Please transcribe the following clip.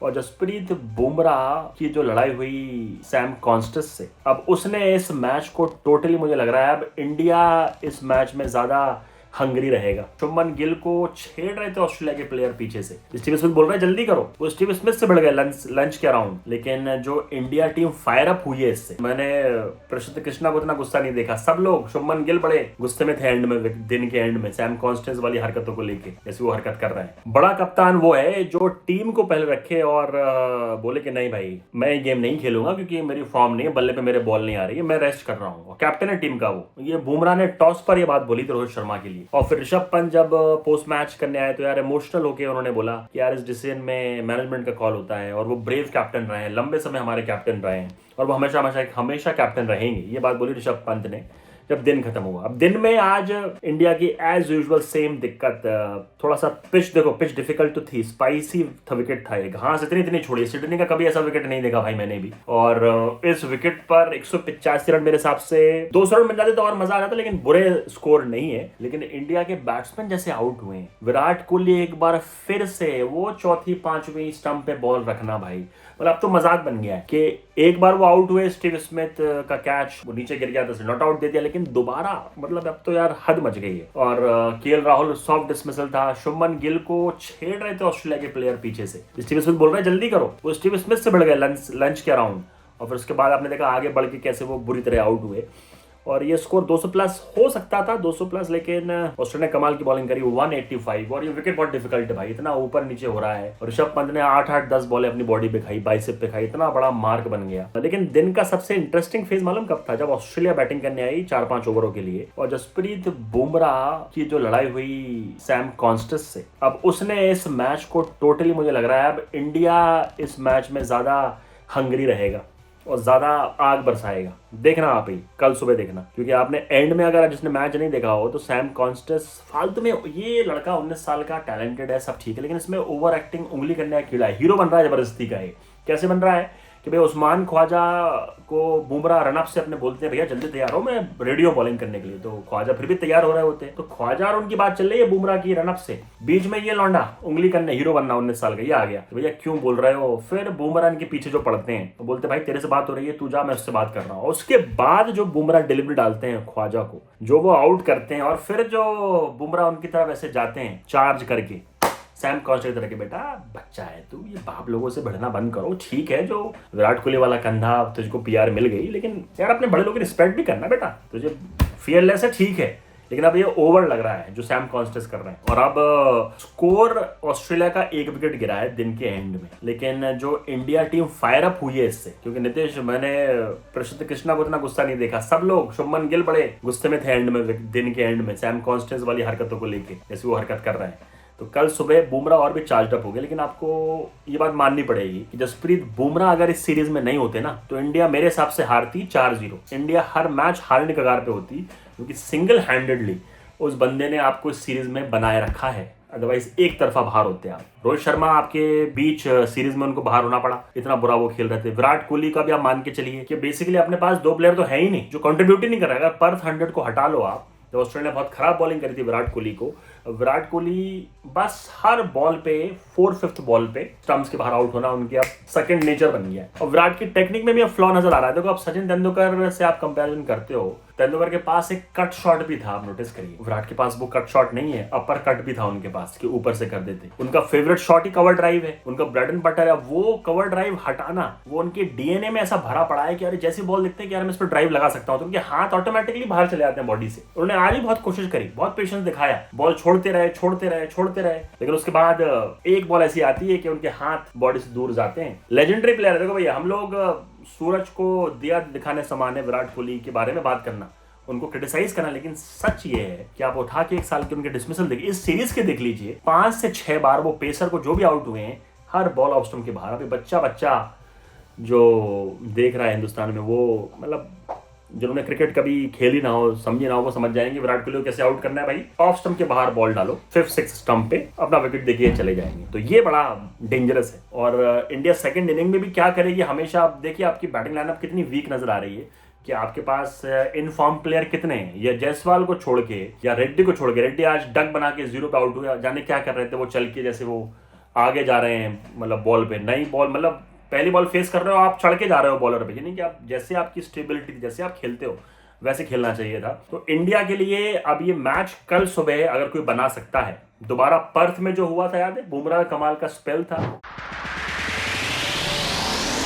और जसप्रीत बुमराह की जो लड़ाई हुई सैम कॉन्स्टेंस से, अब उसने इस मैच को टोटली मुझे लग रहा है अब इंडिया इस मैच में ज्यादा हंगरी रहेगा। शुभमन गिल को छेड़ रहे थे ऑस्ट्रेलिया के प्लेयर पीछे से, स्टीव स्मिथ बोल रहे हैं जल्दी करो, वो स्टीव स्मिथ से बढ़ गए लंच के अराउंड। लेकिन जो इंडिया टीम फायर अप हुई है इससे, मैंने प्रसिद्ध कृष्णा को इतना गुस्सा नहीं देखा। सब लोग, शुभमन गिल बड़े गुस्से में थे एंड में, दिन के एंड में सैम कॉन्स्टेंस वाली हरकतों को लेके, जैसे वो हरकत कर रहे हैं। बड़ा कप्तान वो है जो टीम को पहले रखे और बोले कि नहीं भाई मैं ये गेम नहीं खेलूंगा क्योंकि मेरी फॉर्म नहीं है, बल्ले पे मेरे बॉल नहीं आ रही है, मैं रेस्ट कर रहा हूँ। कैप्टन है टीम का वो। ये बुमराह ने टॉस पर ये बात बोली थी रोहित शर्मा के लिए। और फिर ऋषभ पंत जब पोस्ट मैच करने आए तो यार इमोशनल होकर उन्होंने बोला कि यार इस डिसीजन में मैनेजमेंट का कॉल होता है और वो ब्रेव कैप्टन रहे हैं, लंबे समय हमारे कैप्टन रहे हैं और वो हमेशा कैप्टन रहेंगे। ये बात बोली ऋषभ पंत ने जब दिन खत्म हुआ। अब दिन में आज इंडिया की एज यूजुअल सेम दिक्कत, थोड़ा सा पिच, देखो पिच डिफिकल्ट तो थी, स्पाइसी था विकेट था, घास इतनी छोड़ी, सिडनी का कभी ऐसा विकेट नहीं देखा भाई मैंने भी। और इस विकेट पर 185 रन मेरे हिसाब से 200 रन बन जाते तो और मजा आ जाता, लेकिन बुरे स्कोर नहीं है। लेकिन इंडिया के बैट्समैन जैसे आउट हुए, विराट कोहली एक बार फिर से वो चौथी पांचवी स्टंप पे बॉल रखना भाई, मतलब अब तो मजाक बन गया है कि एक बार वो आउट हुए, स्टीव स्मिथ का कैच वो नीचे गिर गया तो नॉट आउट दे दिया, लेकिन दोबारा मतलब अब तो यार हद मच गई है। और केएल राहुल सॉफ्ट डिसमिसल था। शुभमन गिल को छेड़ रहे थे ऑस्ट्रेलिया के प्लेयर पीछे से, स्टीव स्मिथ बोल रहे हैं जल्दी करो, वो स्टीव स्मिथ से बढ़ गए लंच के अराउंड। और फिर उसके बाद आपने देखा आगे बढ़ के कैसे वो बुरी तरह आउट हुए। और ये स्कोर 200 प्लस हो सकता था, 200 प्लस, लेकिन ऑस्ट्रेलिया ने कमाल की बॉलिंग करी 185। और ये विकेट बहुत डिफिकल्ट है भाई, इतना ऊपर नीचे हो रहा है। और ऋषभ पंत ने 8-10 बॉलें अपनी बॉडी पे खाई, बाइसेप पे खाई, इतना बड़ा मार्क बन गया। लेकिन दिन का सबसे इंटरेस्टिंग फेज मालूम कब था? जब ऑस्ट्रेलिया बैटिंग करने आई 4-5 ओवरों के लिए और जसप्रीत बुमराह की जो लड़ाई हुई सैम कॉन्स्टेंस से, अब उसने इस मैच को टोटली मुझे लग रहा है अब इंडिया इस मैच में ज्यादा हंगरी रहेगा और ज्यादा आग बरसाएगा। देखना आप ही कल सुबह देखना, क्योंकि आपने एंड में अगर जिसने मैच नहीं देखा हो तो सैम कॉन्स्टेंस फालतू में, ये लड़का 19 साल का टैलेंटेड है, सब ठीक है, लेकिन इसमें ओवर एक्टिंग, उंगली करने का कीड़ा है, हीरो बन रहा है जबरदस्ती का। है कैसे बन रहा है कि भाई उस्मान ख्वाजा को बुमराह रनअप से अपने बोलते हैं भैया जल्दी तैयार हो, मैं रेडियो बॉलिंग करने के लिए, तो ख्वाजा फिर भी तैयार हो रहे होते हैं। तो ख्वाजा और उनकी बात चल रही है बुमराह की रनअप से, बीच में ये लौंडा उंगली करने, हीरो बनना 19 साल का, ये आ गया तो भैया क्यों बोल रहे हो। फिर बुमराह इनके पीछे जो पड़ते हैं तो बोलते भाई तेरे से बात हो रही है, तू जा, मैं उससे बात कर रहा हूँ। उसके बाद जो बुमराह डिलीवरी डालते हैं ख्वाजा को, जो वो आउट करते हैं, और फिर जो बुमराह उनकी तरफ ऐसे जाते हैं चार्ज करके, सैम कॉन्स्टेंस तरह के बेटा बच्चा है तू, ये बाप लोगों से बढ़ना बंद करो। ठीक है जो विराट कोहली वाला कंधा तुझको पीआर मिल गई, लेकिन यार अपने बड़े लोगों की रिस्पेक्ट भी करना बेटा, तुझे फियरलेस है ठीक है, लेकिन अब ये ओवर लग रहा है जो सैम कॉन्स्टेंस कर रहे हैं। और अब स्कोर ऑस्ट्रेलिया का 1 विकेट गिरा है दिन के एंड में, लेकिन जो इंडिया टीम फायर अप हुई है इससे, क्योंकि नीतीश, मैंने प्रसिद्ध कृष्णा को इतना गुस्सा नहीं देखा। सब लोग, शुभमन गिल बड़े गुस्से में थे एंड में, दिन के एंड में, सैम कॉन्स्टेंस वाली हरकतों को लेके, जैसे वो हरकत कर रहे हैं। तो कल सुबह बुमराह और भी चार्ज अप हो गए। लेकिन आपको ये बात माननी पड़ेगी कि जसप्रीत बुमराह अगर इस सीरीज में नहीं होते ना तो इंडिया मेरे हिसाब से हारती 4-0। इंडिया हर मैच हारने के कगार पे होती, क्योंकि सिंगल हैंडेडली उस बंदे ने आपको इस सीरीज में बनाए रखा है, अदरवाइज एक तरफा बाहर होते आप। रोहित शर्मा आपके बीच सीरीज में उनको बाहर होना पड़ा, इतना बुरा वो खेल रहे थे। विराट कोहली का भी आप मान के चलिए कि बेसिकली अपने पास 2 प्लेयर तो है ही नहीं जो कंट्रीब्यूट ही नहीं कर रहा है। अगर पर्थ 100 को हटा लो आप, तो ऑस्ट्रेलिया ने बहुत खराब बॉलिंग करी थी विराट कोहली को, विराट कोहली बस हर बॉल पे 4/5 बॉल पे स्टंप्स के बाहर आउट होना उनके अब सेकंड नेचर बन गया है। और विराट की टेक्निक में भी अब फ्लॉ नजर आ रहा है। देखो अब सचिन तेंदुलकर से आप कंपैरिजन करते हो, तेंदुलकर के पास एक कट शॉट भी था, आप नोटिस करिए। विराट के पास वो कट शॉट नहीं है, अपर कट भी था उनके पास कि ऊपर से कर देते। उनका फेवरेट शॉट ही कवर ड्राइव है, उनका ब्रेड एंड बटर है। वो कवर ड्राइव हटाना वो उनके डीएनए में ऐसा भरा पड़ा है कि अरे जैसी बॉल दिखते हैं कि यार मैं इस पर ड्राइव लगा सकता हूँ, तो उनके हाथ ऑटोमेटिकली बाहर चले जाते हैं बॉडी से। उन्होंने आज भी बहुत कोशिश करी, बहुत पेशेंस दिखाया, बॉल छोड़ते रहे, लेकिन उसके बाद एक बॉल ऐसी आती है कि उनके हाथ बॉडी से दूर जाते हैं। लेजेंडरी प्लेयर है। देखो भैया, हम लोग सूरज को दिया दिखाने समान है विराट कोहली के बारे में बात करना, उनको क्रिटिसाइज करना, लेकिन सच ये है कि आप उठा के 1 साल के उनके डिसमिसल देखिए, इस सीरीज के देख लीजिए, 5 से 6 बार वो पेसर को जो भी आउट हुए हैं हर बॉल ऑफ स्टंप के बाहर। अभी बच्चा जो देख रहा है हिंदुस्तान में, वो मतलब जिन्होंने क्रिकेट कभी खेली ना हो, समझी ना हो, वो समझ जाएंगे विराट कोहली को कैसे आउट करना है भाई। ऑफ स्टंप के बाहर बॉल डालो, 5-6 स्टंप पे अपना विकेट देखिए चले जाएंगे। तो ये बड़ा डेंजरस है। और इंडिया सेकंड इनिंग में भी क्या करेगी, हमेशा आप देखिए आपकी बैटिंग लाइनअप कितनी वीक नजर आ रही है कि आपके पास इनफॉर्म प्लेयर कितने हैं। या जायसवाल को छोड़ के या रेड्डी को छोड़ के, रेड्डी आज डक बना के 0 पे आउट हुआ, जाने क्या कर रहे थे वो चल के, जैसे वो आगे जा रहे हैं, मतलब बॉल पे नई बॉल, मतलब पहली बॉल फेस कर रहे हो आप, चढ़ के जा रहे हो बॉलर पे, यानी कि आप जैसे आपकी स्टेबिलिटी, जैसे आप खेलते हो वैसे खेलना चाहिए था। तो इंडिया के लिए अब ये मैच कल सुबह अगर कोई बना सकता है, दोबारा पर्थ में जो हुआ था याद है, बुमराह कमाल का स्पेल था।